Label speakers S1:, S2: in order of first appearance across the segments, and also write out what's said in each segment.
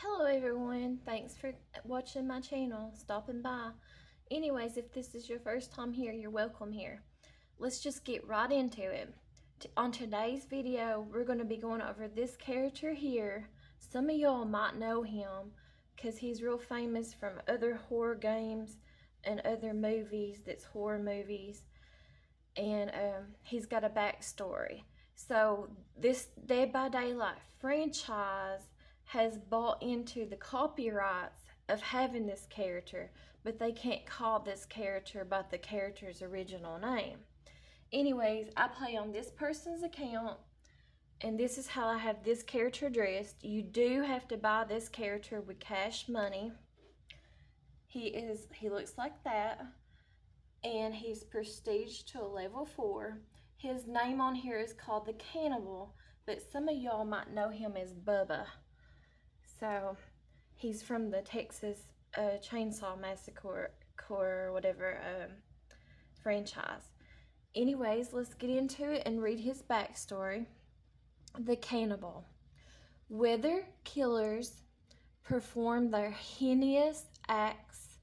S1: Hello everyone, thanks for watching my channel, stopping by. Anyways, if this is your first time here, you're welcome here. Let's just get right into it. On today's video, we're going to be going over this character here. Some of y'all might know him because he's real famous from other horror games and other movies that's horror movies. And he's got a backstory. So this Dead by Daylight franchise has bought into the copyrights of having this character, but they can't call this character by the character's original name. Anyways, I play on this person's account, and this is how I have this character dressed. You do have to buy this character with cash money. He looks like that, and he's prestige to a level 4. His name on here is called the Cannibal, but some of y'all might know him as Bubba. So he's from the Texas Chainsaw Massacre or whatever franchise. Anyways, let's get into it and read his backstory. The Cannibal. Whether killers perform their heinous acts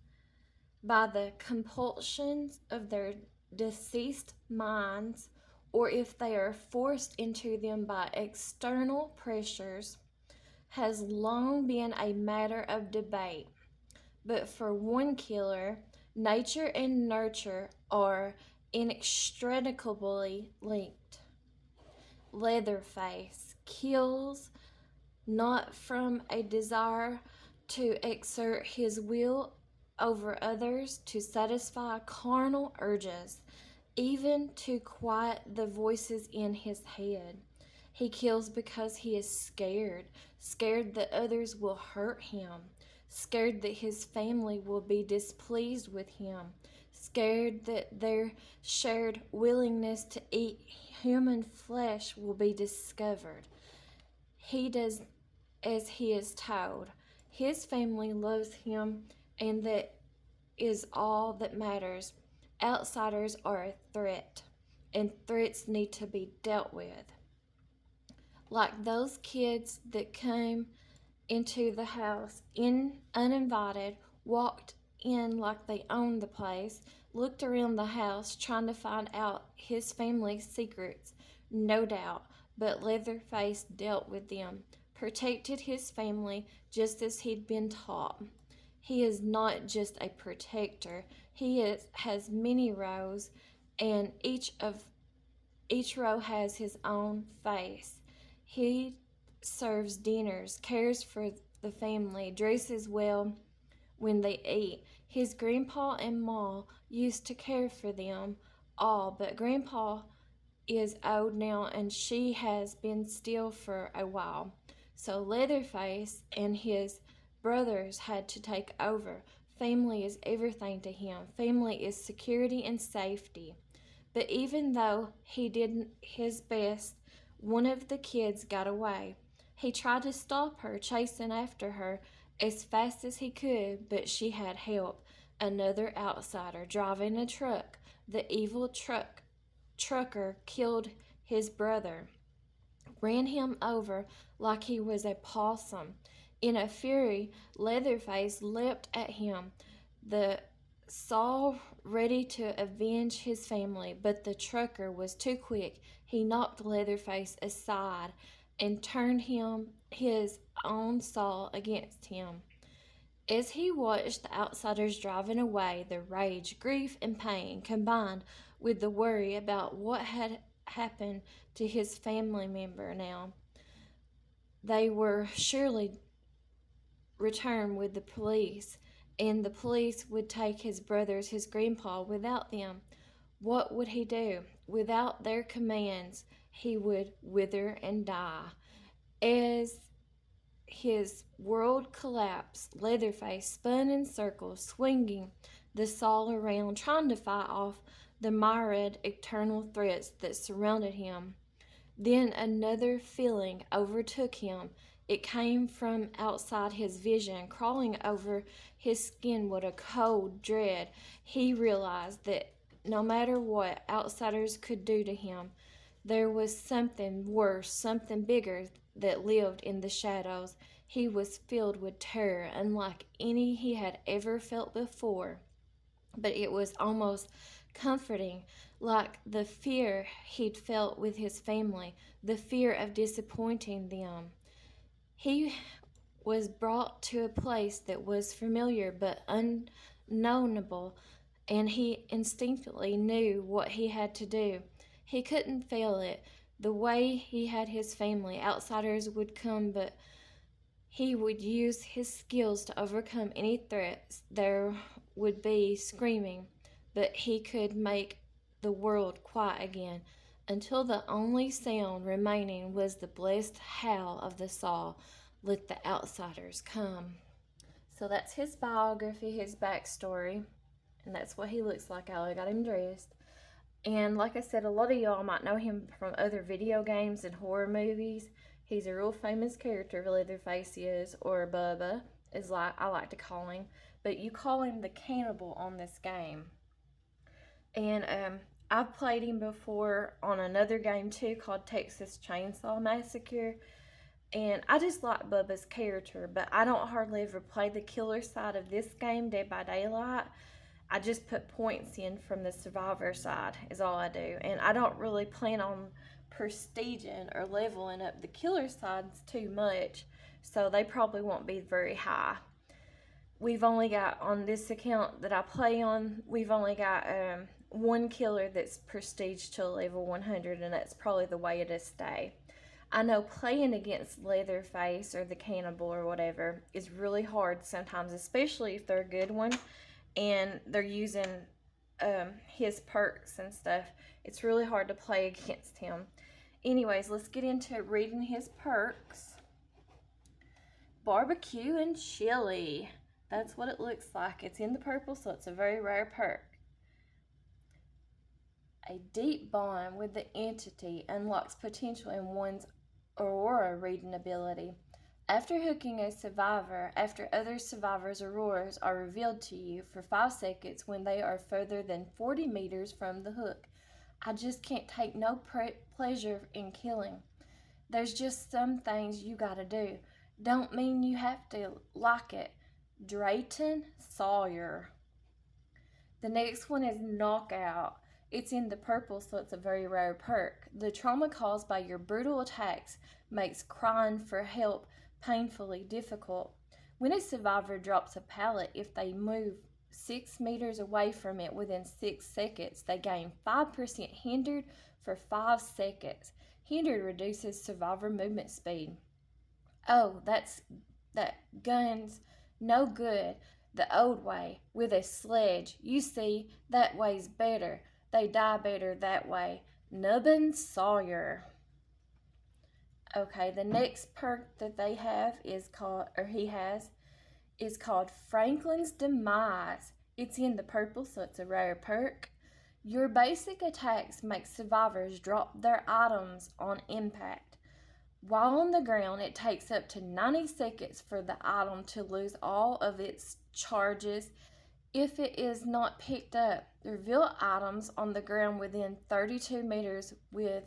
S1: by the compulsions of their deceased minds, or if they are forced into them by external pressures, has long been a matter of debate. But for one killer, nature and nurture are inextricably linked. Leatherface kills not from a desire to exert his will over others, to satisfy carnal urges, even to quiet the voices in his head. He kills because he is scared that others will hurt him, scared that his family will be displeased with him, scared that their shared willingness to eat human flesh will be discovered. He does as he is told. His family loves him, and that is all that matters. Outsiders are a threat, and threats need to be dealt with. Like those kids that came into the house uninvited, walked in like they owned the place, looked around the house trying to find out his family's secrets, no doubt, but Leatherface dealt with them, protected his family just as he'd been taught. He is not just a protector, has many rows, and each row has his own face. He serves dinners, cares for the family, dresses well when they eat. His grandpa and ma used to care for them all, but grandpa is old now and she has been still for a while. So Leatherface and his brothers had to take over. Family is everything to him. Family is security and safety. But even though he did his best, one of the kids got away. He tried to stop her, chasing after her as fast as he could, but she had help. Another outsider driving a truck. The evil trucker killed his brother, ran him over like he was a possum. In a fury, Leatherface leapt at him, the saw ready to avenge his family, but the trucker was too quick. He knocked Leatherface aside and turned his own saw against him. As he watched the outsiders driving away, the rage, grief, and pain combined with the worry about what had happened to his family member now. They were surely return with the police, and the police would take his brothers, his grandpa, without them. What would he do? Without their commands, he would wither and die. As his world collapsed, Leatherface spun in circles, swinging the saw around, trying to fight off the myriad eternal threats that surrounded him. Then another feeling overtook him. It came from outside his vision, crawling over his skin with a cold dread. He realized that no matter what outsiders could do to him, there was something worse, something bigger that lived in the shadows. He was filled with terror, unlike any he had ever felt before. But it was almost comforting, like the fear he'd felt with his family, the fear of disappointing them. He was brought to a place that was familiar but unknowable, and he instinctively knew what he had to do. He couldn't fail it. The way he had his family, outsiders would come, but he would use his skills to overcome any threats there would be screaming, but he could make the world quiet again until the only sound remaining was the blessed howl of the saw. Let the outsiders come. So that's his biography, his backstory, and that's what he looks like. I got him dressed. And like I said, a lot of y'all might know him from other video games and horror movies. He's a real famous character, Leatherface is, or Bubba, is like I like to call him. But you call him the cannibal on this game. And I've played him before on another game too called Texas Chainsaw Massacre. And I just like Bubba's character, but I don't hardly ever play the killer side of this game, Dead by Daylight. I just put points in from the survivor side is all I do. And I don't really plan on prestiging or leveling up the killer sides too much, so they probably won't be very high. We've only got, on this account that I play on, we've only got one killer that's prestige to level 100, and that's probably the way it'll stay. I know playing against Leatherface or the cannibal or whatever is really hard sometimes, especially if they're a good one and they're using his perks and stuff. It's really hard to play against him. Anyways, let's get into reading his perks. Barbecue and chili. That's what it looks like. It's in the purple, so it's a very rare perk. A deep bond with the entity unlocks potential in one's aurora reading ability. After hooking a survivor, after other survivors' auroras are revealed to you for 5 seconds when they are further than 40 meters from the hook. I just can't take no pleasure in killing. There's just some things you gotta do. Don't mean you have to like it. Drayton Sawyer. The next one is Knockout. It's in the purple, so it's a very rare perk. The trauma caused by your brutal attacks makes crying for help painfully difficult. When a survivor drops a pallet, if they move 6 meters away from it within 6 seconds, they gain 5% hindered for 5 seconds. Hindered reduces survivor movement speed. Oh, that gun's no good the old way with a sledge. You see, that way's better. They die better that way. Nubbin Sawyer. Okay, the next perk that they have is called, or he has, is called Franklin's Demise. It's in the purple, so it's a rare perk. Your basic attacks make survivors drop their items on impact. While on the ground, it takes up to 90 seconds for the item to lose all of its charges if it is not picked up. Reveal items on the ground within 32 meters with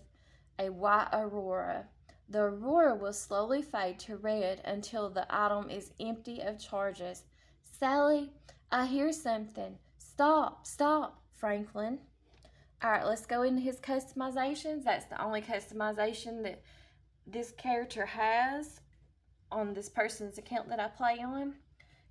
S1: a white aurora. The aurora will slowly fade to red until the item is empty of charges. Sally, I hear something. Stop, Franklin. Alright, let's go into his customizations. That's the only customization that this character has on this person's account that I play on.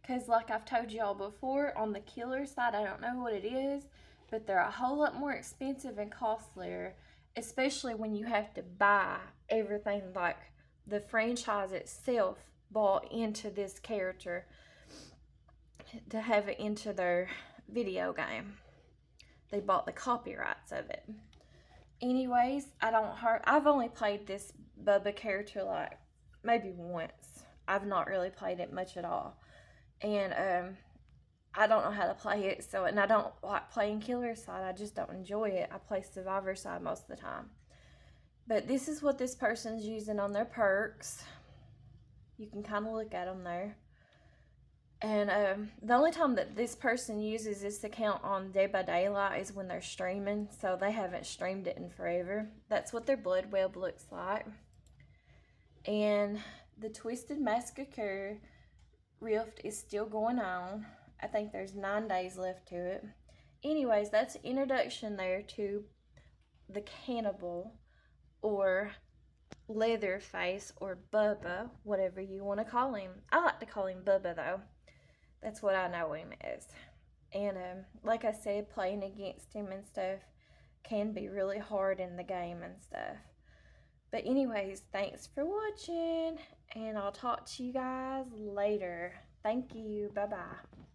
S1: Because like I've told y'all before, on the killer side, I don't know what it is, but they're a whole lot more expensive and costlier, especially when you have to buy everything like the franchise itself bought into this character to have it into their video game. They bought the copyrights of it. Anyways, I've only played this Bubba character like maybe once. I've not really played it much at all. And I don't know how to play it, and I don't like playing killer side. I just don't enjoy it. I play survivor side most of the time. But this is what this person's using on their perks. You can kind of look at them there. And the only time that this person uses this account on Dead by Daylight is when they're streaming, so they haven't streamed it in forever. That's what their blood web looks like. And the Twisted Massacre Rift is still going on. I think there's 9 days left to it. Anyways, that's an introduction there to the cannibal, or Leatherface, or Bubba, whatever you want to call him. I like to call him Bubba though. That's what I know him as. And like I said, playing against him and stuff can be really hard in the game and stuff. But anyways, thanks for watching, and I'll talk to you guys later. Thank you. Bye-bye.